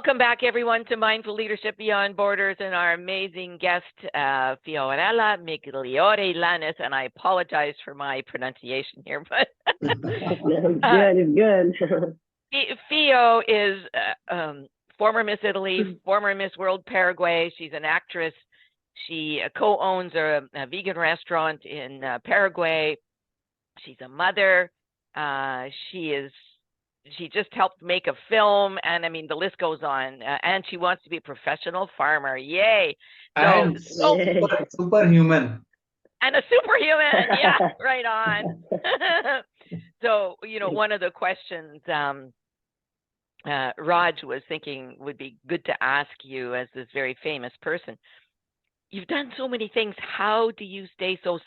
Welcome back, everyone, to Mindful Leadership Beyond Borders and our amazing guest, Fio Migliore, and I apologize for my pronunciation here, but it's good. Fio is former Miss Italy, former Miss World Paraguay. She's an actress. She co-owns a vegan restaurant in Paraguay. She's a mother. She just helped make a film, and I mean, the list goes on. And she wants to be a professional farmer. Yay! And superhuman. And a superhuman. Yeah, right on. So, one of the questions Raj was thinking would be good to ask you as this very famous person. You've done so many things. How do you stay so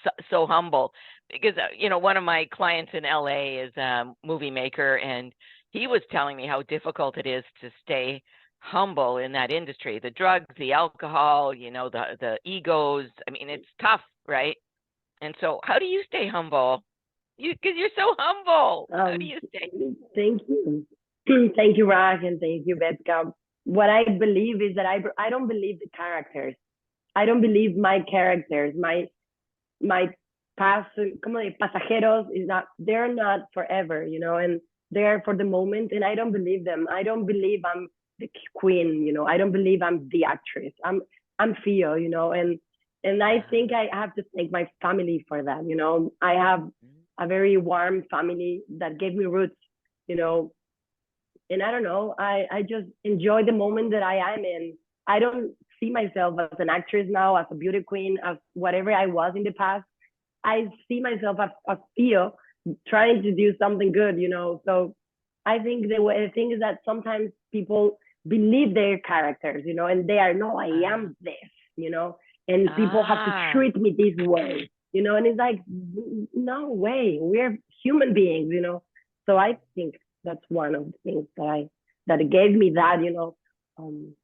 humble? Because one of my clients in LA is a movie maker, and he was telling me how difficult it is to stay humble in that industry. The drugs, the alcohol, the egos. I mean, it's tough, right? And so, how do you stay humble? Because you're so humble. How do you stay? Thank you, thank you, Raj, and thank you, Betska. What I believe is that I don't believe the characters. I don't believe my characters, my pasajeros they're not forever, and they're for the moment, and I don't believe them. I don't believe I'm the queen, I don't believe I'm the actress. I'm Fio, and I think I have to thank my family for that. I have a very warm family that gave me roots, and I don't know, I just enjoy the moment that I am in. I don't see myself as an actress now, as a beauty queen, as whatever I was in the past. I see myself as Fio trying to do something good, So I think the thing is that sometimes people believe their characters, and they are, no, I am this, and people have to treat me this way, and it's like, no way, we're human beings, So I think that's one of the things that gave me that,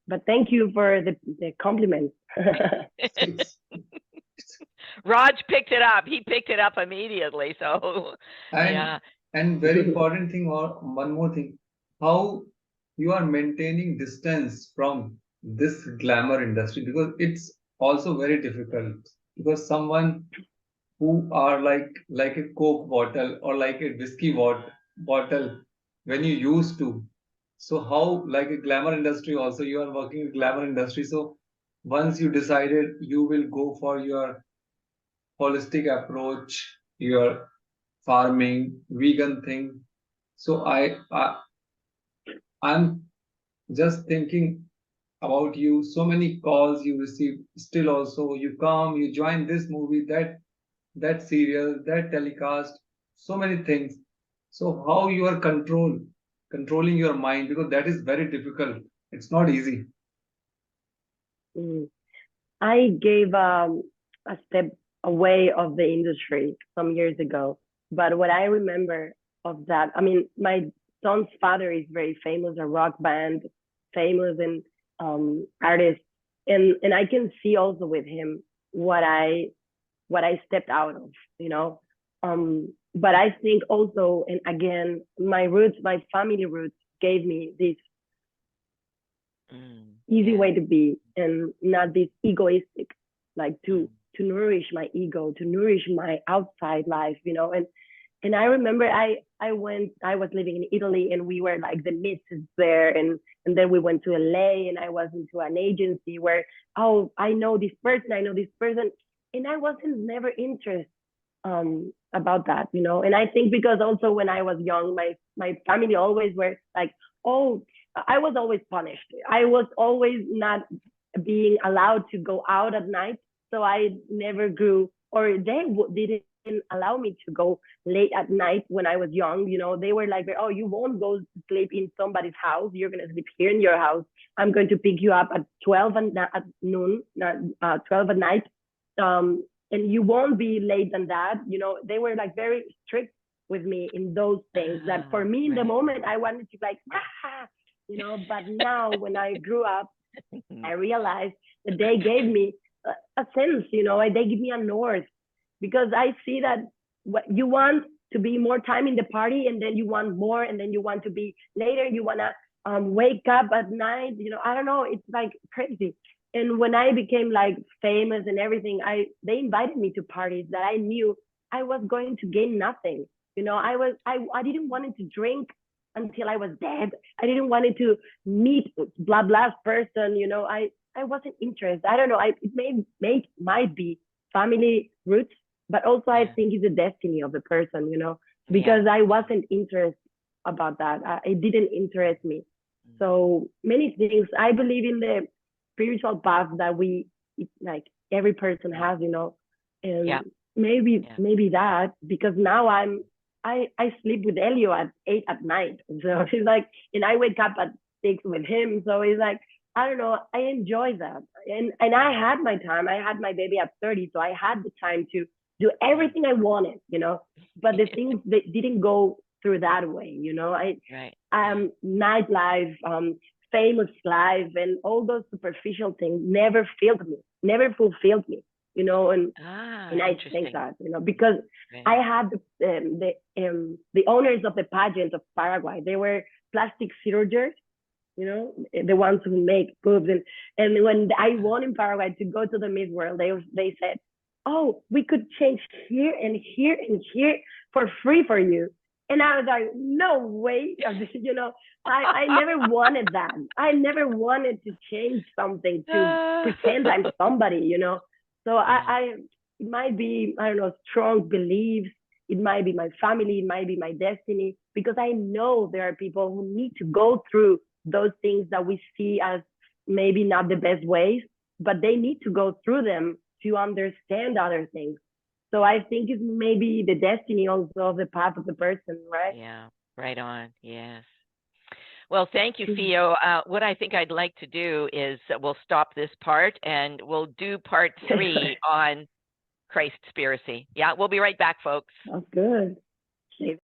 but thank you for the compliment. Raj picked it up. He picked it up immediately. So, And very important thing, or one more thing, how you are maintaining distance from this glamour industry, because it's also very difficult, because someone who are like a Coke bottle or like a whiskey bottle when you used to. So how, like a glamour industry also, you are working in glamour industry. So once you decided you will go for your holistic approach, your farming, vegan thing. So I'm just thinking about you. So many calls you receive. Still also you come, you join this movie, that serial, that telecast, so many things. So how you are controlling your mind, because that is very difficult. It's not easy. I gave a step away of the industry some years ago, but what I remember of that, I mean, my son's father is very famous, a rock band, famous and artist, and I can see also with him what I stepped out of, but I think also, and again, my family roots gave me this easy way to be, and not this egoistic, like to nourish my ego, to nourish my outside life, and I remember I was living in Italy, and we were like the misses there, and then we went to LA, and I was into an agency where, oh, I know this person, and I wasn't never interested about that, and I think because also when I was young, my family always were like, oh, I was always punished. I was always not being allowed to go out at night, so I never grew, or they didn't allow me to go late at night when I was young. They were like, oh, you won't go to sleep in somebody's house. You're going to sleep here in your house. I'm going to pick you up at 12 at noon, 12 at night. And you won't be late than that. They were like very strict with me in those things that for me in the moment, I wanted to like, but now when I grew up, I realized that they gave me a sense, they give me a north, because I see that what you want to be more time in the party, and then you want more, and then you want to be later, you want to wake up at night. You know, I don't know. It's like crazy. And when I became like famous and everything, they invited me to parties that I knew I was going to gain nothing. You know, I didn't want to drink until I was dead. I didn't want to meet blah blah person. You know, I wasn't interested. I don't know. It might be family roots, but also I think it's the destiny of the person. You know, because I wasn't interested about that. It didn't interest me. So many things. I believe in the spiritual path that like every person has, you know, and maybe that, because now I sleep with Elio at 8 at night, so it's like, and I wake up at 6 with him, so it's like, I don't know, I enjoy that, and I had my time. I had my baby at 30, so I had the time to do everything I wanted, you know, but the things that didn't go through that way, you know. Nightlife, famous life, and all those superficial things never fulfilled me, you know. And I think that, you know, because I had the owners of the pageant of Paraguay. They were plastic surgeons, you know, the ones who make boobs. And when I won in Paraguay to go to the Miss World, they said, oh, we could change here and here and here for free for you. And I was like, no way, you know, I never wanted that. I never wanted to change something to pretend I'm somebody, you know. So it might be, I don't know, strong beliefs. It might be my family. It might be my destiny, because I know there are people who need to go through those things that we see as maybe not the best ways, but they need to go through them to understand other things. So I think it's maybe the destiny also of the path of the person, right? Yeah, right on. Yes. Well, thank you, Fio. What I think I'd like to do is we'll stop this part and we'll do part 3 on Christspiracy. Yeah, we'll be right back, folks. Sounds good. Yeah.